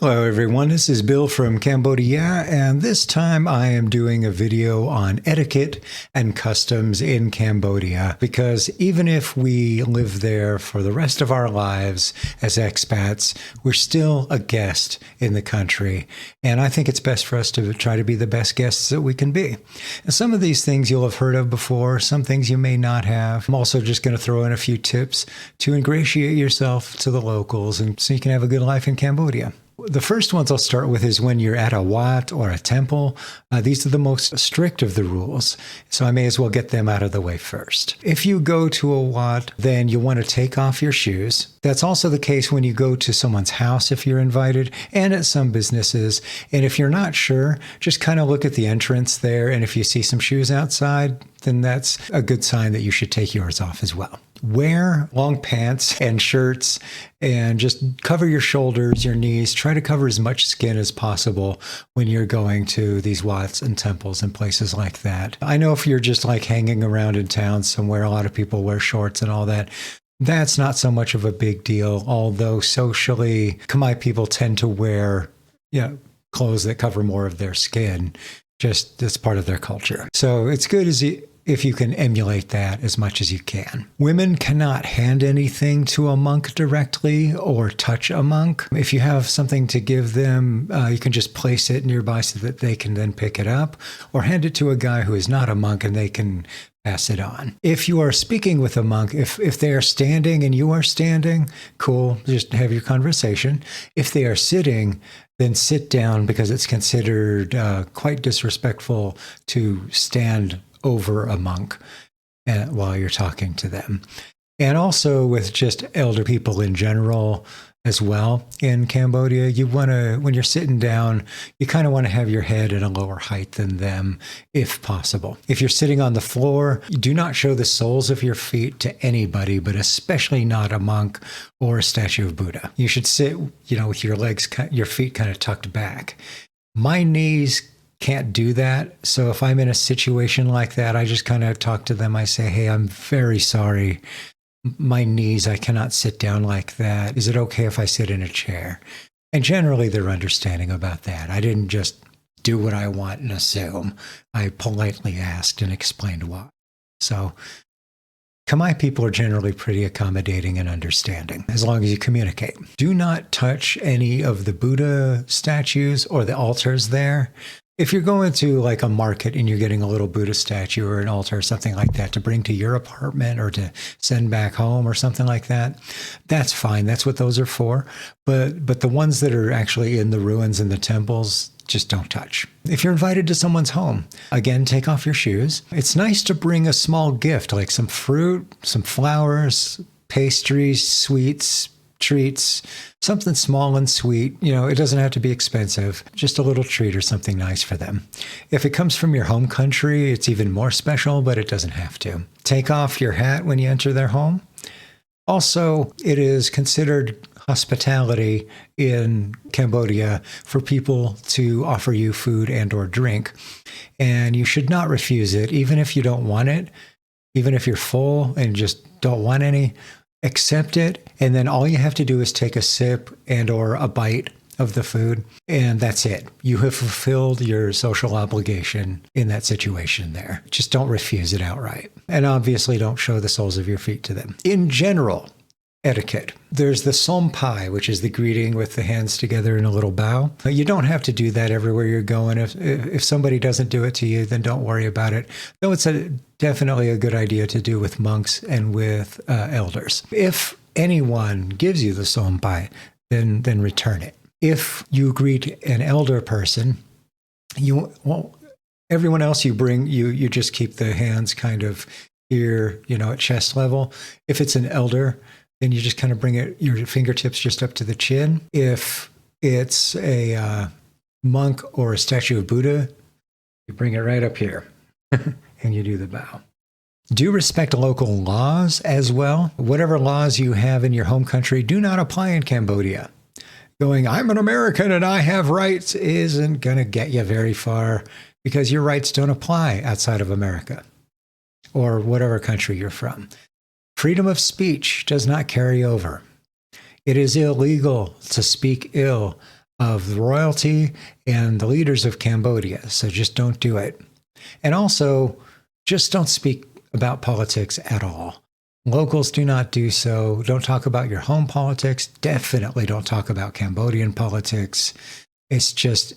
Hello everyone, this is Bill from CambodiYeah, and this time I am doing a video on etiquette and customs in Cambodia, because even if we live there for the rest of our lives as expats, we're still a guest in the country, and I think it's best for us to try to be the best guests that we can be. And some of these things you'll have heard of before, some things you may not have. I'm also just going to throw in a few tips to ingratiate yourself to the locals and so you can have a good life in Cambodia. The first ones I'll start with is when you're at a wat or a temple. These are the most strict of the rules, so I may as well get them out of the way first. If you go to a wat, then you want to take off your shoes. That's also the case when you go to someone's house if you're invited, and at some businesses. And if you're not sure, just kind of look at the entrance there, and if you see some shoes outside, then that's a good sign that you should take yours off as well. Wear long pants and shirts and just cover your shoulders, your knees. Try to cover as much skin as possible when you're going to these wats and temples and places like that. I know if you're just like hanging around in town somewhere, a lot of people wear shorts and all that. That's not so much of a big deal, although socially, Khmer people tend to wear clothes that cover more of their skin. Just that's part of their culture. So it's good if you can emulate that as much as you can. Women cannot hand anything to a monk directly or touch a monk. If you have something to give them, you can just place it nearby so that they can then pick it up, or hand it to a guy who is not a monk and they can pass it on. If you are speaking with a monk, if they are standing and you are standing, cool, just have your conversation. If they are sitting, then sit down, because it's considered quite disrespectful to stand over a monk while you're talking to them. And also with just elder people in general as well in Cambodia, you want to, when you're sitting down, you kind of want to have your head at a lower height than them if possible. If you're sitting on the floor, you do not show the soles of your feet to anybody, but especially not a monk or a statue of Buddha. You should sit, with your legs, your feet kind of tucked back. My knees can't do that. So if I'm in a situation like that, I just kind of talk to them. I say, hey, I'm very sorry. My knees, I cannot sit down like that. Is it okay if I sit in a chair? And generally they're understanding about that. I didn't just do what I want and assume. I politely asked and explained why. So Khmer people are generally pretty accommodating and understanding, as long as you communicate. Do not touch any of the Buddha statues or the altars there. If you're going to like a market and you're getting a little Buddha statue or an altar or something like that to bring to your apartment or to send back home or something like that, that's fine. That's what those are for. But the ones that are actually in the ruins and the temples, just don't touch. If you're invited to someone's home, again, take off your shoes. It's nice to bring a small gift, like some fruit, some flowers, pastries, sweets, treats, something small and sweet. It doesn't have to be expensive, just a little treat or something nice for them. If it comes from your home country, it's even more special, but it doesn't have to. Take off your hat when you enter their home. Also, it is considered hospitality in Cambodia for people to offer you food and or drink, and you should not refuse it, even if you don't want it, even if you're full and just don't want any. Accept it, and then all you have to do is take a sip and or a bite of the food, and that's it. You have fulfilled your social obligation in that situation there. Just don't refuse it outright. And obviously don't show the soles of your feet to them. In general, etiquette. There's the sompai, which is the greeting with the hands together in a little bow. You don't have to do that everywhere you're going. If somebody doesn't do it to you, then don't worry about it. Though it's definitely a good idea to do with monks and with elders. If anyone gives you the sompai, then return it. If you greet an elder person, everyone else you bring, you just keep the hands kind of here, at chest level. If it's an elder, then you just kind of bring your fingertips just up to the chin. If it's a monk or a statue of Buddha, you bring it right up here and you do the bow. Do respect local laws as well. Whatever laws you have in your home country do not apply in Cambodia. Going, I'm an American and I have rights, isn't going to get you very far, because your rights don't apply outside of America or whatever country you're from. Freedom of speech does not carry over. It is illegal to speak ill of the royalty and the leaders of Cambodia. So just don't do it. And also, just don't speak about politics at all. Locals do not do so. Don't talk about your home politics. Definitely don't talk about Cambodian politics. It's just,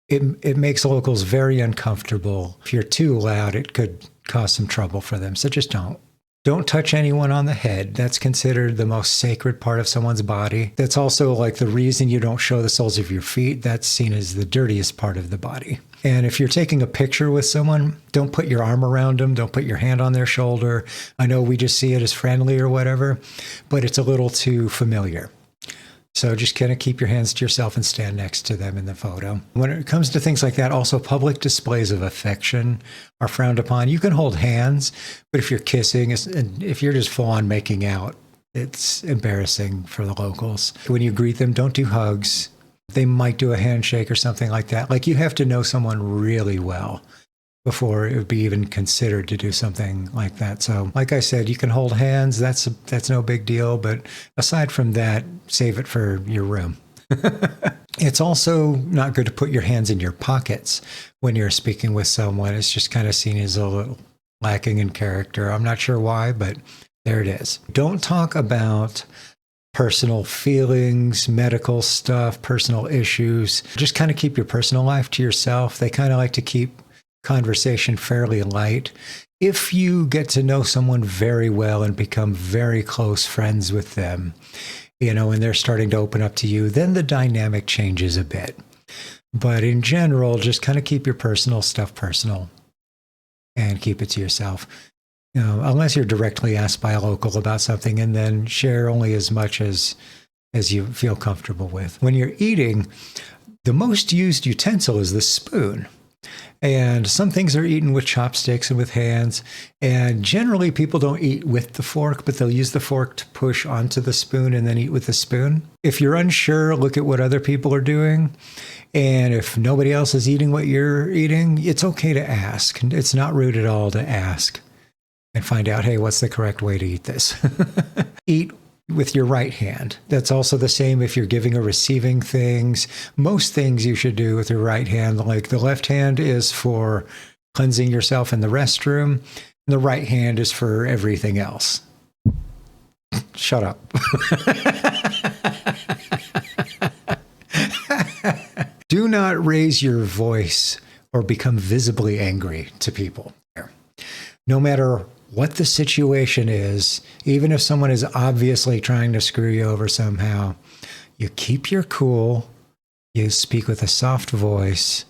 it makes locals very uncomfortable. If you're too loud, it could cause some trouble for them. So just don't. Don't touch anyone on the head. That's considered the most sacred part of someone's body. That's also like the reason you don't show the soles of your feet. That's seen as the dirtiest part of the body. And if you're taking a picture with someone, don't put your arm around them. Don't put your hand on their shoulder. I know we just see it as friendly or whatever, but it's a little too familiar. So just kind of keep your hands to yourself and stand next to them in the photo. When it comes to things like that, also public displays of affection are frowned upon. You can hold hands, but if you're kissing, if you're just full on making out, it's embarrassing for the locals. When you greet them, don't do hugs. They might do a handshake or something like that. Like, you have to know someone really well before it would be even considered to do something like that. So like I said, you can hold hands. That's no big deal. But aside from that, save it for your room. It's also not good to put your hands in your pockets when you're speaking with someone. It's just kind of seen as a little lacking in character. I'm not sure why, but there it is. Don't talk about personal feelings, medical stuff, personal issues. Just kind of keep your personal life to yourself. They kind of like to keep conversation fairly light. If you get to know someone very well and become very close friends with them, and they're starting to open up to you, then the dynamic changes a bit. But in general, just kind of keep your personal stuff personal and keep it to yourself. Unless you're directly asked by a local about something, and then share only as much as you feel comfortable with. When you're eating, the most used utensil is the spoon. And some things are eaten with chopsticks and with hands. And generally people don't eat with the fork, but they'll use the fork to push onto the spoon and then eat with the spoon. If you're unsure, look at what other people are doing. And if nobody else is eating what you're eating, it's okay to ask. It's not rude at all to ask and find out, hey, what's the correct way to eat this? Eat with your right hand. That's also the same if you're giving or receiving things. Most things you should do with your right hand. Like, the left hand is for cleansing yourself in the restroom, and the right hand is for everything else. Shut up. Do not raise your voice or become visibly angry to people. No matter what the situation is, even if someone is obviously trying to screw you over somehow, you keep your cool, you speak with a soft voice,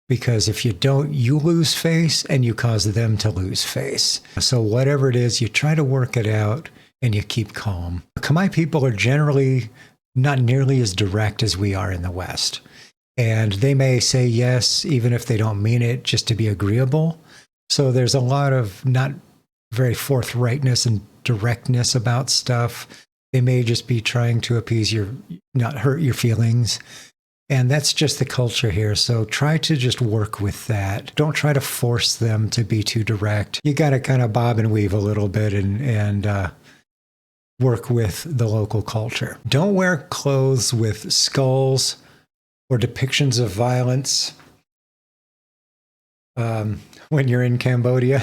because if you don't, you lose face and you cause them to lose face. So whatever it is, you try to work it out and you keep calm. Khmer people are generally not nearly as direct as we are in the West. And they may say yes, even if they don't mean it, just to be agreeable. So there's a lot of not very forthrightness and directness about stuff. They may just be trying to appease not hurt your feelings. And that's just the culture here. So try to just work with that. Don't try to force them to be too direct. You got to kind of bob and weave a little bit and work with the local culture. Don't wear clothes with skulls or depictions of violence. When you're in Cambodia,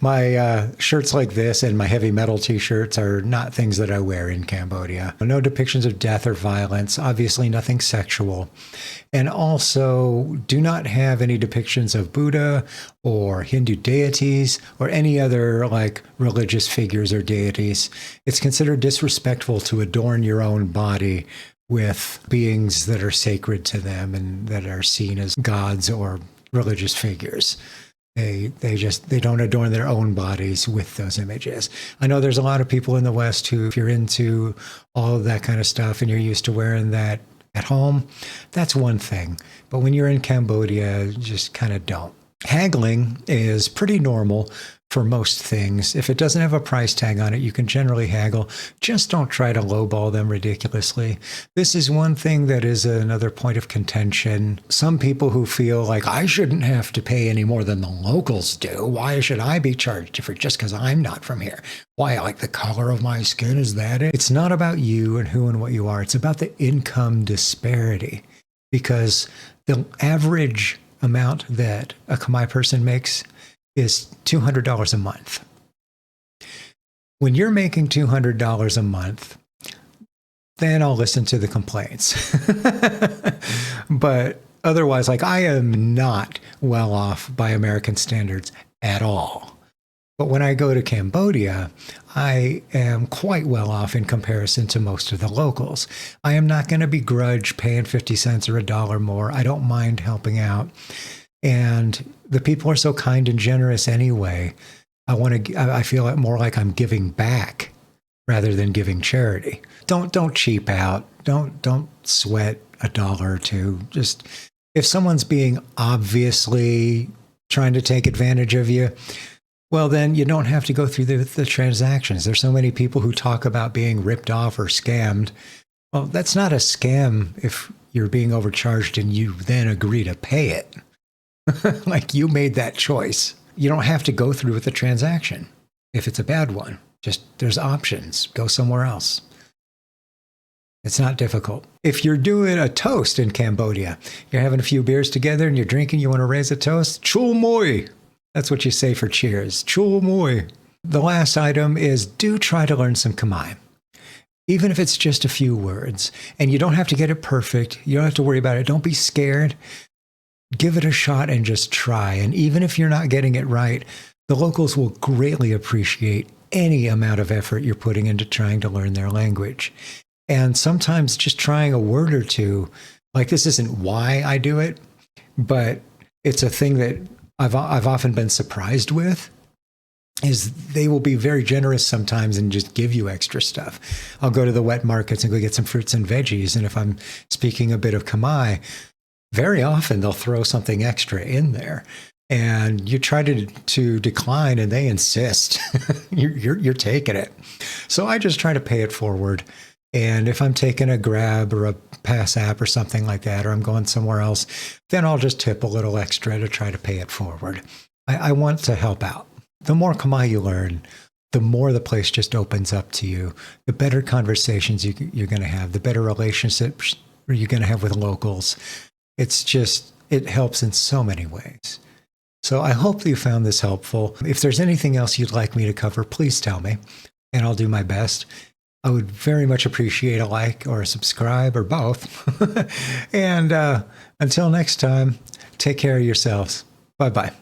my shirts like this and my heavy metal t-shirts are not things that I wear in Cambodia. No depictions of death or violence, obviously nothing sexual. And also, do not have any depictions of Buddha or Hindu deities or any other religious figures or deities. It's considered disrespectful to adorn your own body with beings that are sacred to them and that are seen as gods or religious figures. They don't adorn their own bodies with those images. I know there's a lot of people in the West who, if you're into all of that kind of stuff and you're used to wearing that at home, that's one thing. But when you're in Cambodia, just kind of don't. Haggling is pretty normal for most things. If it doesn't have a price tag on it, you can generally haggle. Just don't try to lowball them ridiculously. This is one thing that is another point of contention. Some people who feel like I shouldn't have to pay any more than the locals do. Why should I be charged different just because I'm not from here? Why, like the color of my skin, is that it? It's not about you and who and what you are. It's about the income disparity, because the average amount that a Khmer person makes is $200 a month. When you're making $200 a month, then I'll listen to the complaints. But otherwise, like, I am not well off by American standards at all. But when I go to Cambodia, I am quite well off in comparison to most of the locals. I am not going to begrudge paying 50 cents or $1 more. I don't mind helping out. And the people are so kind and generous anyway. I feel more like I'm giving back rather than giving charity. Don't cheap out. Don't sweat $1 or $2. Just, if someone's being obviously trying to take advantage of you, well, then you don't have to go through the transactions. There's so many people who talk about being ripped off or scammed. Well, that's not a scam if you're being overcharged and you then agree to pay it. Like, you made that choice. You don't have to go through with the transaction if it's a bad one. Just, there's options. Go somewhere else. It's not difficult. If you're doing a toast in Cambodia, you're having a few beers together and you're drinking, you want to raise a toast, chul moi. That's what you say for cheers. Chul moi. The last item is, do try to learn some Khmer. Even if it's just a few words. And you don't have to get it perfect. You don't have to worry about it. Don't be scared. Give it a shot and just try. And even if you're not getting it right, the locals will greatly appreciate any amount of effort you're putting into trying to learn their language. And sometimes just trying a word or two, like, this isn't why I do it, but it's a thing that I've often been surprised with, is they will be very generous sometimes and just give you extra stuff. I'll go to the wet markets and go get some fruits and veggies. And if I'm speaking a bit of Khmer, very often they'll throw something extra in there, and you try to decline and they insist. you're taking it. So I just try to pay it forward. And if I'm taking a Grab or a Pass app or something like that, or I'm going somewhere else, then I'll just tip a little extra to try to pay it forward. I want to help out. The more Khmer you learn, the more the place just opens up to you. The better conversations you're going to have, the better relationships you're going to have with locals. It helps in so many ways. So I hope that you found this helpful. If there's anything else you'd like me to cover, please tell me, and I'll do my best. I would very much appreciate a like or a subscribe or both. And until next time, take care of yourselves. Bye-bye.